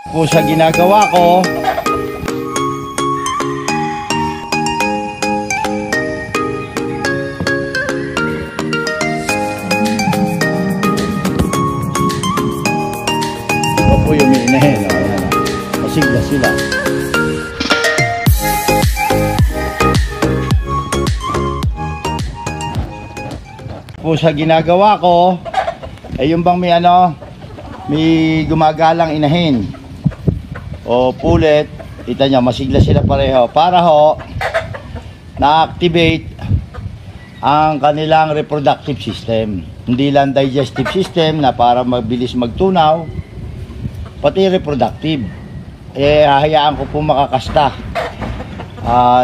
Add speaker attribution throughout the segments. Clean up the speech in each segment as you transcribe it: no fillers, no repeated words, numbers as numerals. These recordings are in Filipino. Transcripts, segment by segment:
Speaker 1: Po sa ginagawa ko, ito po yung minahin, masigla sila. Po sa ginagawa ko ay yung bang may gumagalang inahin o pulet, kita nyo masigla sila pareho para na-activate ang kanilang reproductive system, hindi lang digestive system na para mabilis magtunaw, pati reproductive. Hahayaan ko po makakasta.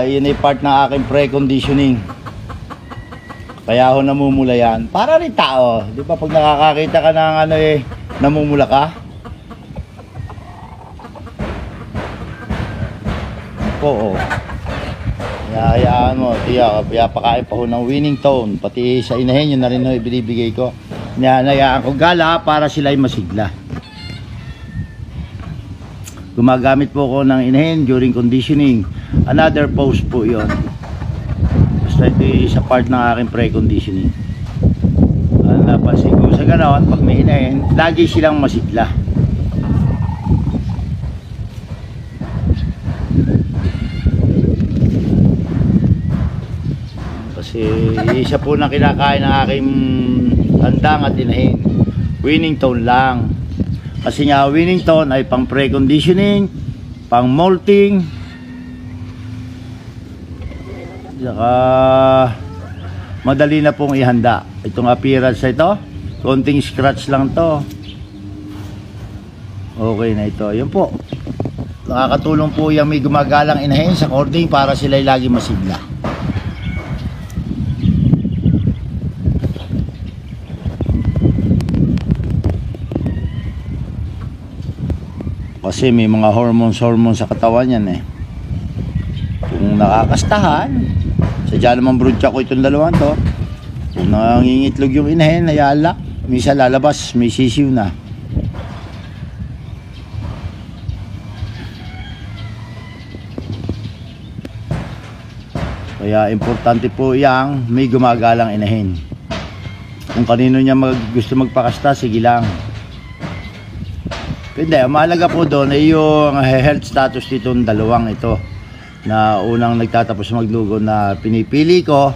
Speaker 1: Yun ay part ng aking preconditioning. Kaya namumula yan. Para rin tao. Di ba pag nakakakita ka ng namumula ka? Oo. Hayaan mo. Kaya pakain pa ho ng winning tone. Pati sa inahin yun na rin ibinibigay ko. Hayaan ko gala para sila ay masigla. Gumagamit po ko ng inahin during conditioning. Another pose po yun. Basta ito sa part ng aking preconditioning. Napansin ko sa ganoon, pag may inahin, lagi silang masigla. Kasi isa po na kinakain ng aking tandang at inahin, winning tone lang. Kasi nga winning tone ay pang preconditioning, pang molting, saka madali na pong ihanda. Itong appearance na ito, konting scratch lang to, okay na ito. Yun po, nakakatulong po yung may gumagalang inahin sa cording para sila lagi masigla. Kasi may mga hormones sa katawan yan kung nakakastahan, sadya naman broodya ko itong dalawang to. Kung nangingitlog yung inahin, nayala, misa lalabas, may sisiw na. Kaya importante po yang may gumagalang inahin. Kung kanino niya gusto magpakasta, sige lang. Hindi, mahalaga po doon ay yung health status nitong dalawang ito na unang nagtatapos maglugo na pinipili ko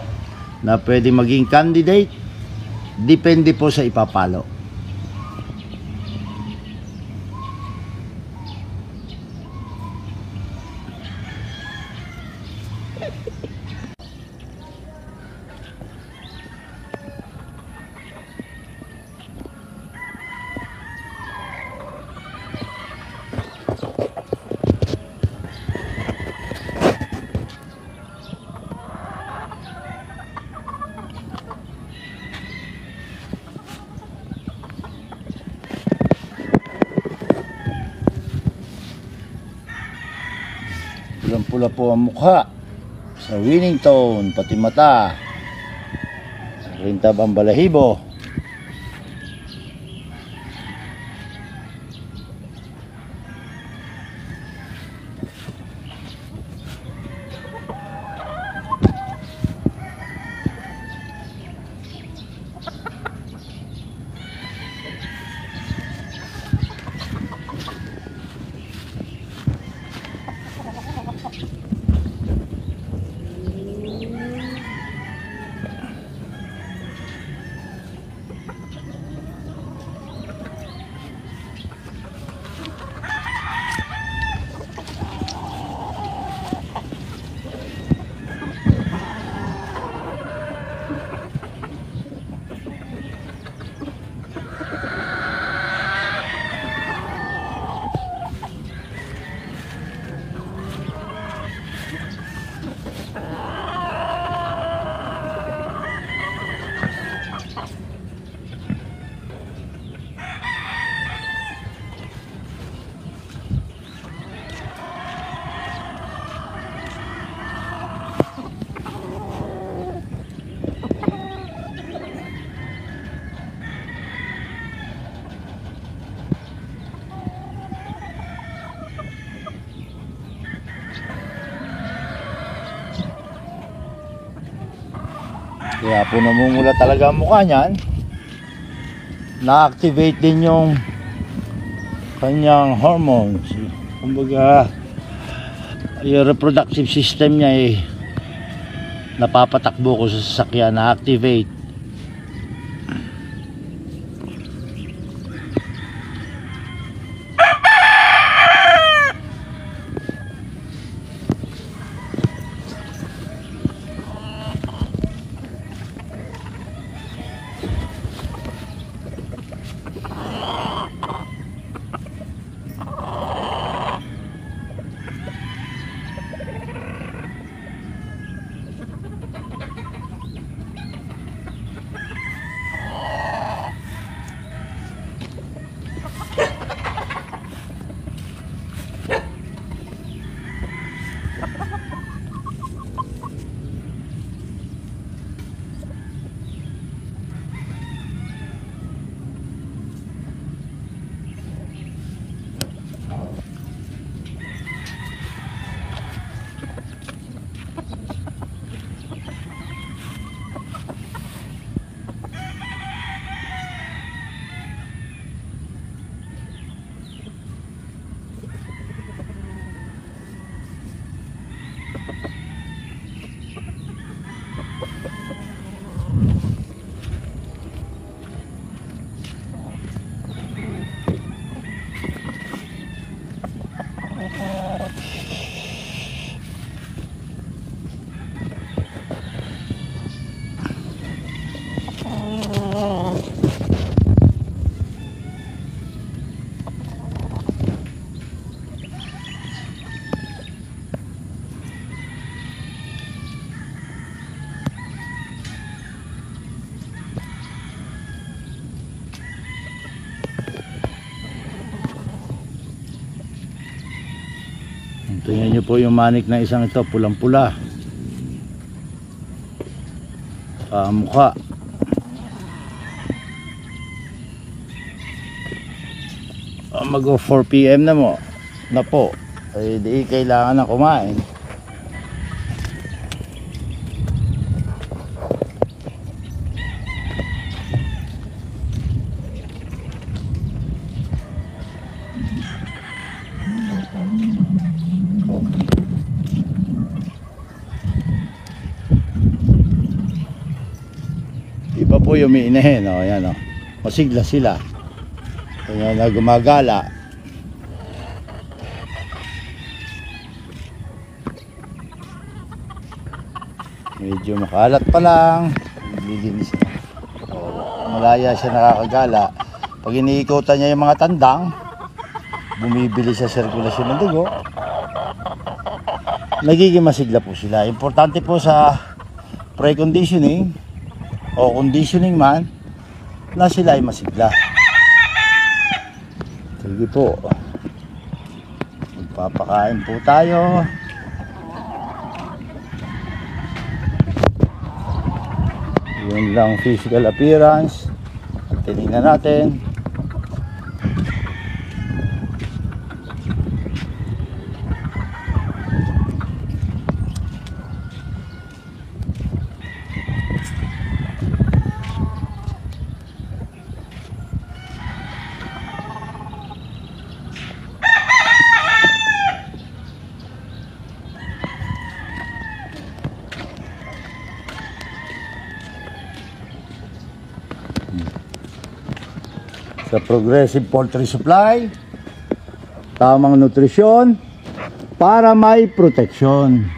Speaker 1: na pwede maging candidate, depende po sa ipapalo. Pulang-pula po ang mukha sa winning tone, pati mata, rintab ang balahibo. Kaya po namumula talaga ang mukha niyan. Na-activate din yung kanyang hormones. Kumbaga, yung reproductive system niya napapatakbo ko sa sasakyan, na-activate. Tingnan nyo po yung manik na isang ito, pulang pula mukha. Mag 4 PM na mo na po, ay di kailangan na kumain. Iba po yung umiinahin, oh, yan, oh. Masigla sila. Kaya na gumagala. Medyo makalat pa lang. Lilinis na. Malaya siya nakakagala. Pag iniikutan niya yung mga tandang, bumibili sa sirkulasyon ng dugo, nagiging masigla po sila. Importante po sa pre-conditioning o conditioning man na sila ay masigla. Sige po, magpapakain po tayo. Yun lang physical appearance. At tinignan natin. Sa Progressive Poultry Supply, tamang nutrisyon para may proteksyon.